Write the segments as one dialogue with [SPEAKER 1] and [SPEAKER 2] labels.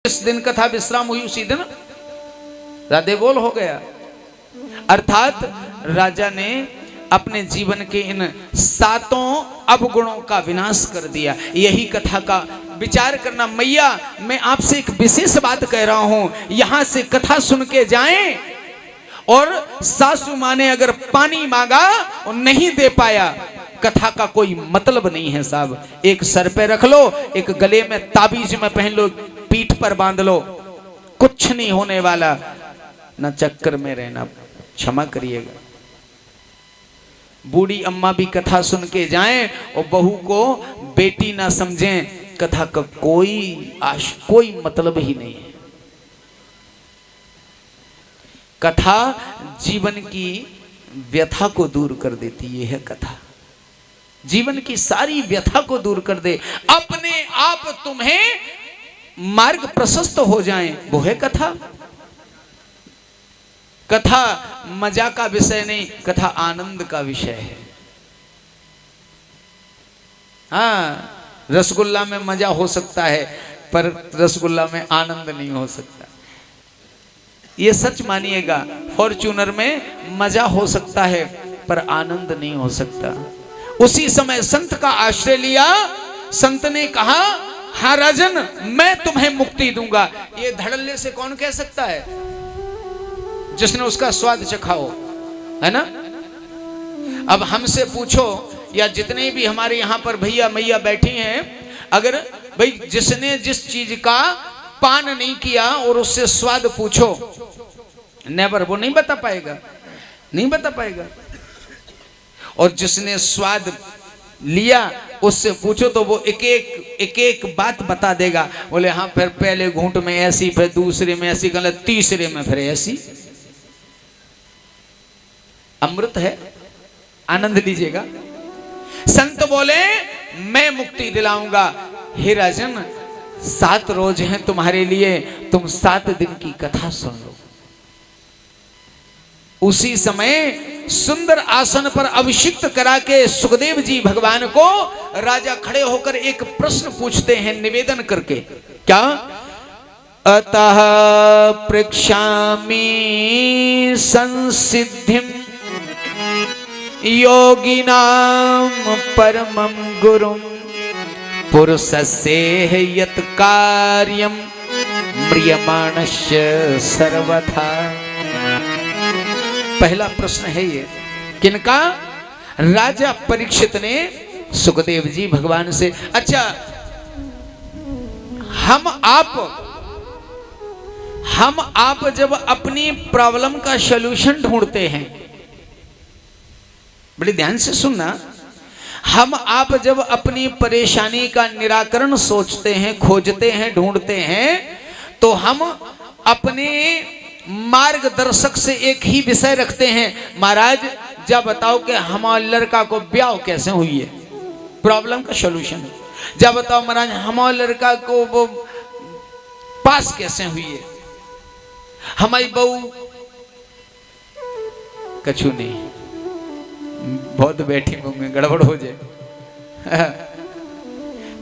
[SPEAKER 1] जिस दिन कथा विश्राम हुई उसी दिन राधे बोल हो गया। अर्थात राजा ने अपने जीवन के इन सातों अवगुणों का विनाश कर दिया। यही कथा का विचार करना। मैया मैं आपसे एक विशेष बात कह रहा हूं, यहां से कथा सुन के जाएं। और सासू मां ने अगर पानी मांगा और नहीं दे पाया, कथा का कोई मतलब नहीं है साहब। एक सर पे रख लो, एक गले में ताबीज में पहन लो, पीठ पर बांध लो, कुछ नहीं होने वाला। ना चक्कर में रहना, क्षमा करिएगा। बूढ़ी अम्मा भी कथा सुन के जाएं और बहू को बेटी ना समझें, कथा का कोई मतलब ही नहीं है। कथा जीवन की व्यथा को दूर कर देती है। यह कथा जीवन की सारी व्यथा को दूर कर दे, अपने आप तुम्हें मार्ग प्रशस्त हो जाए, वो है कथा। कथा मजा का विषय नहीं, कथा आनंद का विषय है। हाँ, रसगुल्ला में मजा हो सकता है पर रसगुल्ला में आनंद नहीं हो सकता। ये सच मानिएगा। फॉर्च्यूनर में मजा हो सकता है पर आनंद नहीं हो सकता। उसी समय संत का आश्रय लिया। संत ने कहा, हाँ राजन मैं तुम्हें मुक्ति दूंगा। ये धड़ल्ले से कौन कह सकता है? जिसने उसका स्वाद चखा हो, है ना। अब हमसे पूछो या जितने भी हमारे यहाँ पर भैया मैया बैठी हैं, अगर भाई जिसने जिस चीज का पान नहीं किया और उससे स्वाद पूछो, नेवर, वो नहीं बता पाएगा, नहीं बता पाएगा। और जिसने स्वाद लिया उससे पूछो तो वो एक एक बात बता देगा। बोले हाँ, फिर पहले घूंट में ऐसी, फिर दूसरे में ऐसी, गलत तीसरे में फिर ऐसी। अमृत है, आनंद लीजिएगा। संत बोले मैं मुक्ति दिलाऊंगा। हे राजन 7 रोज हैं तुम्हारे लिए, तुम 7 दिन की कथा सुन लो। उसी समय सुंदर आसन पर अभिषिक्त करा के सुखदेव जी भगवान को राजा खड़े होकर एक प्रश्न पूछते हैं निवेदन करके। क्या? अतः पृच्छामि संसिद्धिम योगिनां परमं गुरुं पुरुषस्य यत् कार्यं म्रियमाणस्य सर्वथा। पहला प्रश्न है ये, किनका? राजा परीक्षित ने सुखदेव जी भगवान से। अच्छा, हम आप जब अपनी प्रॉब्लम का सलूशन ढूंढते हैं, बड़े ध्यान से सुनना, हम आप जब अपनी परेशानी का निराकरण सोचते हैं, खोजते हैं, ढूंढते हैं, तो हम अपने मार्गदर्शक से एक ही विषय रखते हैं, महाराज जब बताओ कि हमारे लड़का को ब्याह कैसे हुई है, प्रॉब्लम का सलूशन। जब बताओ महाराज हमारे लड़का को वो पास कैसे हुई है, हमारी बहू कछु नहीं, बहुत बैठी होंगे, गड़बड़ हो जाए।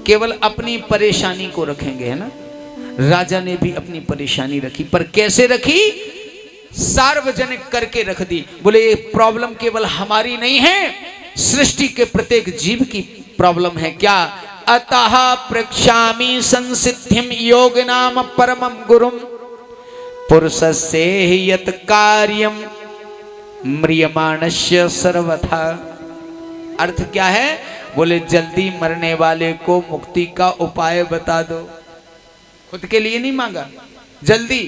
[SPEAKER 1] केवल अपनी परेशानी को रखेंगे, है ना। राजा ने भी अपनी परेशानी रखी, पर कैसे रखी? सार्वजनिक करके रख दी। बोले ये प्रॉब्लम केवल हमारी नहीं है, सृष्टि के प्रत्येक जीव की प्रॉब्लम है। क्या? अतः पृच्छामि संसिद्धिम योगिनां परमं गुरुं पुरुषस्य यत् कार्यं म्रियमाणस्य सर्वथा। अर्थ क्या है? बोले जल्दी मरने वाले को मुक्ति का उपाय बता दो। खुद के लिए नहीं मांगा, जल्दी।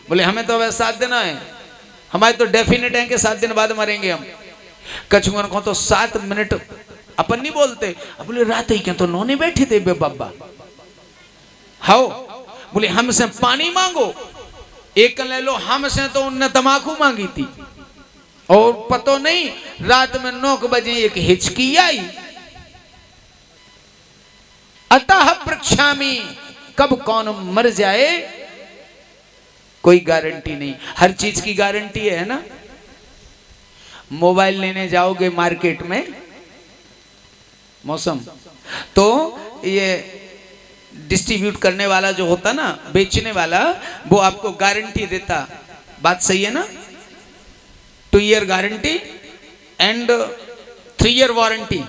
[SPEAKER 1] बोले हमें तो वैसे 7 दिन है, हमारे तो डेफिनेट है कि 7 दिन बाद मरेंगे हम। कछुअन को तो 7 मिनट अपन नहीं बोलते। अब बोले रात ही क्या तो नौने बैठे थे बे बाबा। हाओ, बोले हमसे पानी मांगो। एक ले लो, हमसे तो उनने तमाकू मांगी थी, और पतो नहीं रात में 9 बजे एक हिचकी आई। अतः पृच्छामि, कब कौन मर जाए कोई गारंटी नहीं। हर चीज की गारंटी है ना। मोबाइल लेने जाओगे मार्केट में, मौसम तो ये डिस्ट्रीब्यूट करने वाला जो होता ना, बेचने वाला, वो आपको गारंटी देता। बात सही है ना? 2 year guarantee and 3 year warranty.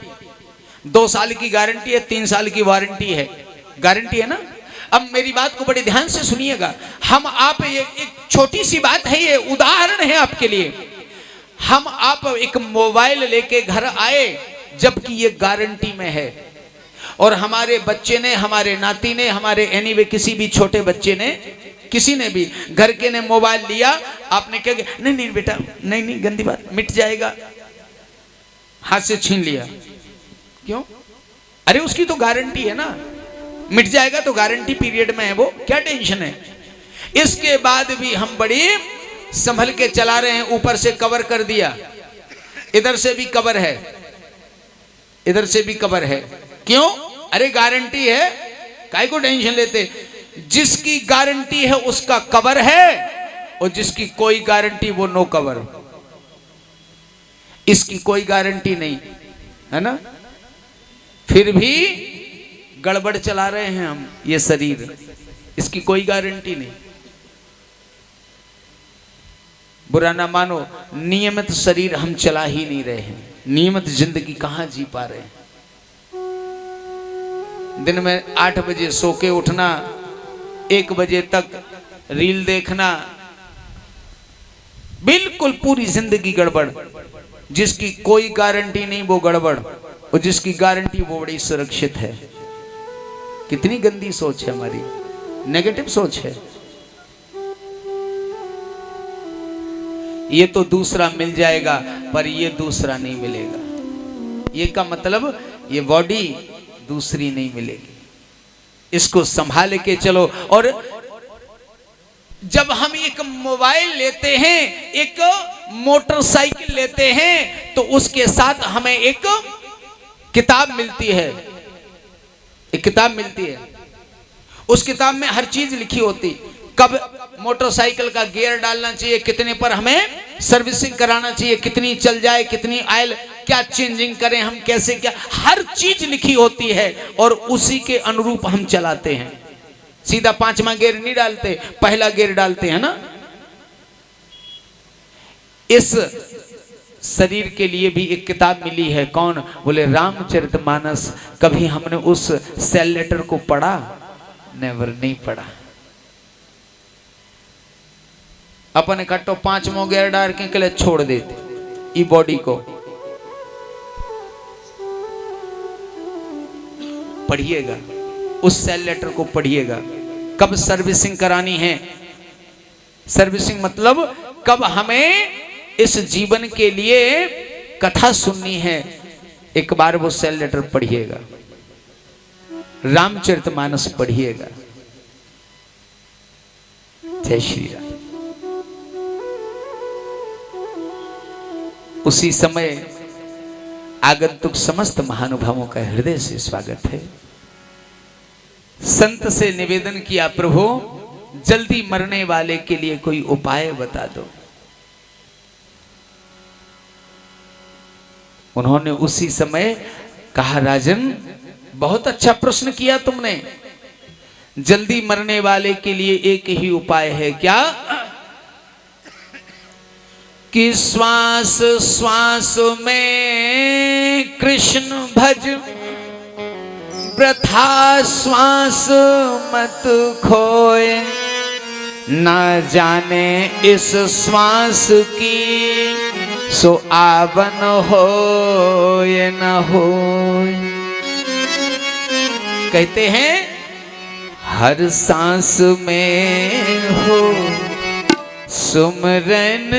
[SPEAKER 1] 2 साल की गारंटी है, 3 साल की वारंटी है। गारंटी है ना? अब मेरी बात को बड़े ध्यान से सुनिएगा। हम आप एक छोटी सी बात है, ये उदाहरण है आपके लिए। हम आप एक मोबाइल लेके घर आए, जबकि ये गारंटी में है, और हमारे बच्चे ने, हमारे नाती ने, हमारे एनीवे किसी भी छोटे बच्चे ने, किसी ने भी घर के ने मोबाइल लिया, आपने क्या किया? नहीं नहीं बेटा, नहीं नहीं, गंदी बात, मिट जाएगा, हाथ से छीन लिया। क्यों? अरे उसकी तो गारंटी है ना, मिट जाएगा तो गारंटी पीरियड में है वो, क्या टेंशन है? इसके बाद भी हम बड़ी संभल के चला रहे हैं। ऊपर से कवर कर दिया, इधर से भी कवर है, इधर से भी कवर है। क्यों? अरे गारंटी है, काहे को टेंशन लेते? जिसकी गारंटी है उसका कवर है, और जिसकी कोई गारंटी वो नो कवर। इसकी कोई गारंटी नहीं है ना, फिर भी गड़बड़ चला रहे हैं हम ये शरीर, इसकी कोई गारंटी नहीं। बुरा ना मानो, नियमित शरीर हम चला ही नहीं रहे हैं, नियमित जिंदगी कहां जी पा रहे हैं। दिन में 8 बजे सो के उठना, 1 बजे तक रील देखना, बिल्कुल पूरी जिंदगी गड़बड़। जिसकी कोई गारंटी नहीं वो गड़बड़, और जिसकी गारंटी वो बड़ी सुरक्षित है। कितनी गंदी सोच है हमारी, नेगेटिव सोच है। ये तो दूसरा मिल जाएगा, पर ये दूसरा नहीं मिलेगा। ये का मतलब ये बॉडी दूसरी नहीं मिलेगी, इसको संभाल के चलो। और जब हम एक मोबाइल लेते हैं, एक मोटरसाइकिल लेते हैं, तो उसके साथ हमें एक किताब मिलती है, एक किताब मिलती है। उस किताब में हर चीज लिखी होती, कब मोटरसाइकिल का गियर डालना चाहिए, कितने पर हमें सर्विसिंग कराना चाहिए, कितनी चल जाए, कितनी ऑयल, क्या चेंजिंग करें हम, कैसे, क्या, हर चीज लिखी होती है। और उसी के अनुरूप हम चलाते हैं। सीधा 5वां गियर नहीं डालते, पहला गियर डालते हैं ना। इस शरीर के लिए भी एक किताब मिली है, कौन? बोले रामचरितमानस। कभी हमने उस सेल लेटर को पढ़ा? नेवर, नहीं पढ़ा। अपन इकट्ठो 5वां गियर डाल के लिए छोड़ देते ई बॉडी को। पढ़िएगा, उस सेल लेटर को पढ़िएगा। कब सर्विसिंग करानी है? सर्विसिंग मतलब कब हमें इस जीवन के लिए कथा सुननी है, एक बार वो सेल लेटर पढ़िएगा, रामचरितमानस पढ़िएगा। जय श्री राम। उसी समय आगंतुक समस्त महानुभावों का हृदय से स्वागत है। संत से निवेदन किया, प्रभु जल्दी मरने वाले के लिए कोई उपाय बता दो। उन्होंने उसी समय कहा, राजन बहुत अच्छा प्रश्न किया तुमने। जल्दी मरने वाले के लिए एक ही उपाय है। क्या? कि श्वास श्वास में कृष्ण भज, वृथा श्वास मत खोए, ना जाने इस श्वास की सो आवन हो ये न हो। कहते हैं हर सांस में हो सुमरन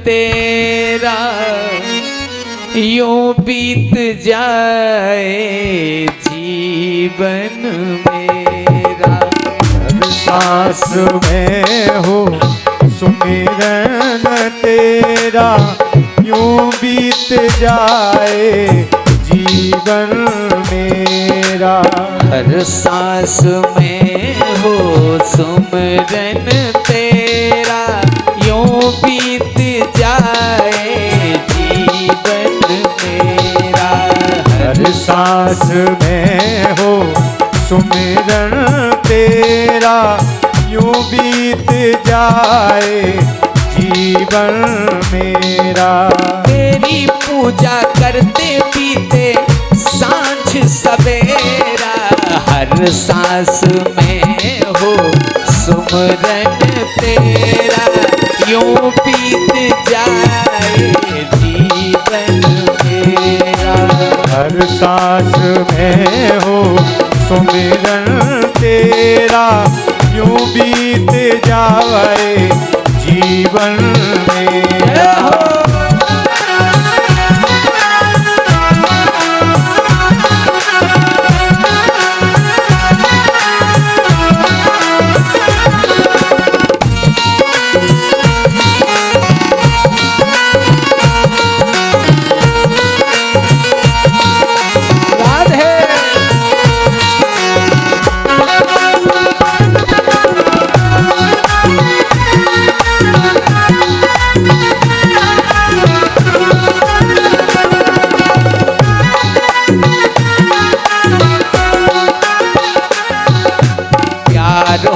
[SPEAKER 1] तेरा, यूं बीत जाए जीवन मेरा।
[SPEAKER 2] हर सांस में हो सुमिरन तेरा, यूं बीत जाए जीवन मेरा।
[SPEAKER 1] हर सांस में हो सुमरन तेरा, यूं बीत जाए जीवन मेरा।
[SPEAKER 2] हर सांस में हो सुमिरन तेरा यूं बीत जाए जीवन मेरा।
[SPEAKER 1] तेरी पूजा करते बीते सांझ सवेरा, हर सांस में हो सुमरन तेरा, यूं बीत जाए जीवन मेरा।
[SPEAKER 2] हर सांस में हो सुमिरन तेरा, यूं बीत जाए जीवन मेरा।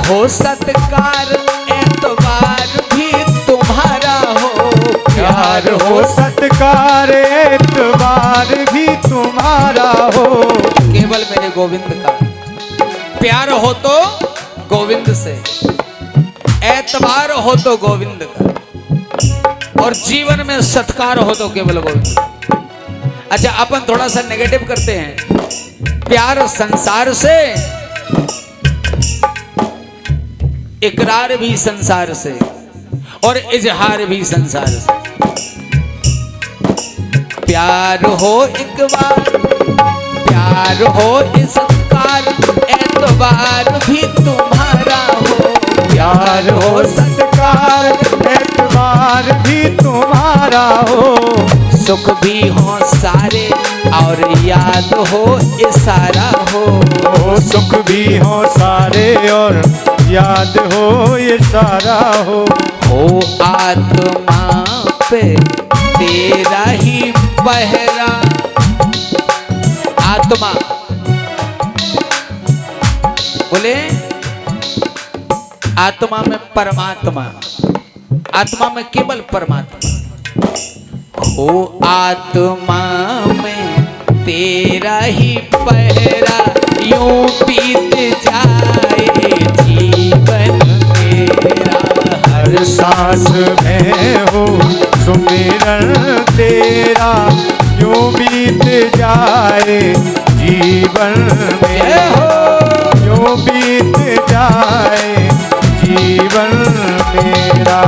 [SPEAKER 1] हो सत्कार एतबार भी तुम्हारा हो,
[SPEAKER 2] प्यार हो सत्कार एतबार भी तुम्हारा हो।
[SPEAKER 1] केवल मेरे गोविंद का प्यार हो तो गोविंद से, एतबार हो तो गोविंद का, और जीवन में सत्कार हो तो केवल गोविंद। अच्छा, अपन थोड़ा सा नेगेटिव करते हैं। प्यार संसार से, इकरार भी संसार से, और इजहार भी संसार से। प्यार हो एक बार, प्यार हो इसकार, एतबार भी तुम्हारा हो।
[SPEAKER 2] प्यार हो सत्कार एतबार भी तुम्हारा हो।
[SPEAKER 1] सुख भी हो सारे और याद हो इशारा हो।
[SPEAKER 2] सुख भी हो सारे और याद हो ये सारा हो।
[SPEAKER 1] आत्मा पे तेरा ही पहरा। आत्मा बोले, आत्मा में परमात्मा, आत्मा में केवल परमात्मा हो। आत्मा में तेरा ही पहरा, यूं बीत जाए जीवन मेरा।
[SPEAKER 2] हर सांस में हो सुमिरन तेरा, यूं बीत जाए जीवन मेरा। यूं बीत जाए जीवन मेरा।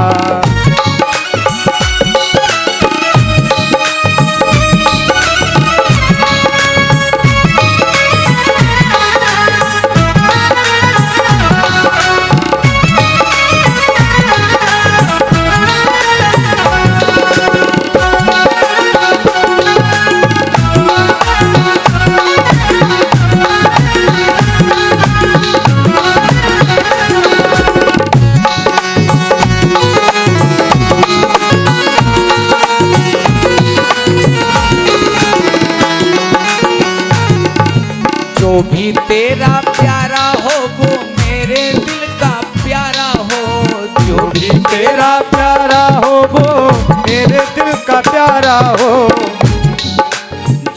[SPEAKER 1] जो भी तेरा प्यारा हो वो मेरे दिल का प्यारा हो।
[SPEAKER 2] जो भी तेरा प्यारा हो वो मेरे दिल का प्यारा हो।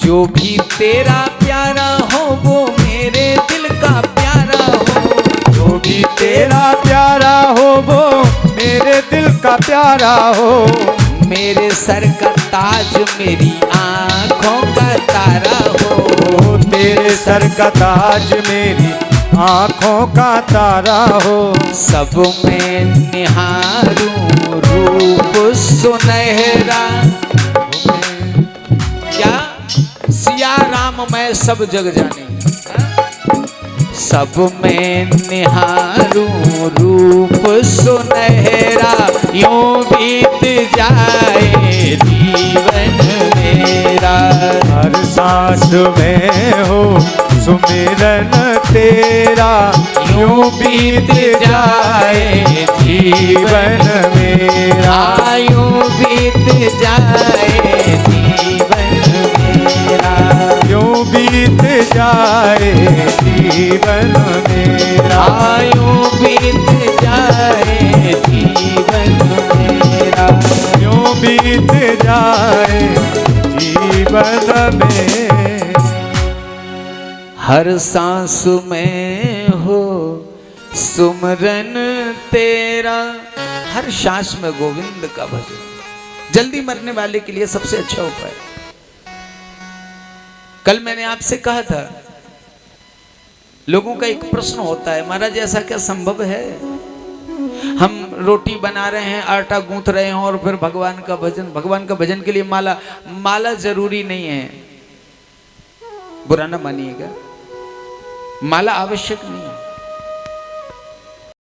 [SPEAKER 1] जो भी तेरा प्यारा हो वो मेरे दिल का प्यारा हो।
[SPEAKER 2] जो भी तेरा प्यारा हो वो मेरे दिल का प्यारा हो।
[SPEAKER 1] मेरे सर का ताज मेरी आँखों का तारा हो।
[SPEAKER 2] तेरे सर का ताज मेरी आँखों का तारा हो।
[SPEAKER 1] सब में निहारूं रूप सुनहरा। क्या सिया राम मैं सब जग जाने। सब में निहारूं रूप सुनहरा, यूं बीत जाए जीवन मेरा।
[SPEAKER 2] हर सांस में हो सुमिरन तेरा, यूं बीत जाए जीवन मेरा।
[SPEAKER 1] यूं बीत जाए जीवन मेरा।
[SPEAKER 2] यूं बीत जाए जीवन जीवन मेरा,
[SPEAKER 1] आयु बीत जाए जीवन मेरा,
[SPEAKER 2] यूं बीत जाए जीवन में।
[SPEAKER 1] हर सांस में हो सुमरन तेरा, हर सांस में गोविंद का भजन। जल्दी मरने वाले के लिए सबसे अच्छा उपाय। कल मैंने आपसे कहा था, लोगों का एक प्रश्न होता है, महाराज ऐसा क्या संभव है, हम रोटी बना रहे हैं, आटा गूंथ रहे हैं और फिर भगवान का भजन के लिए माला जरूरी नहीं है। बुरा ना मानिएगा, माला आवश्यक नहीं है।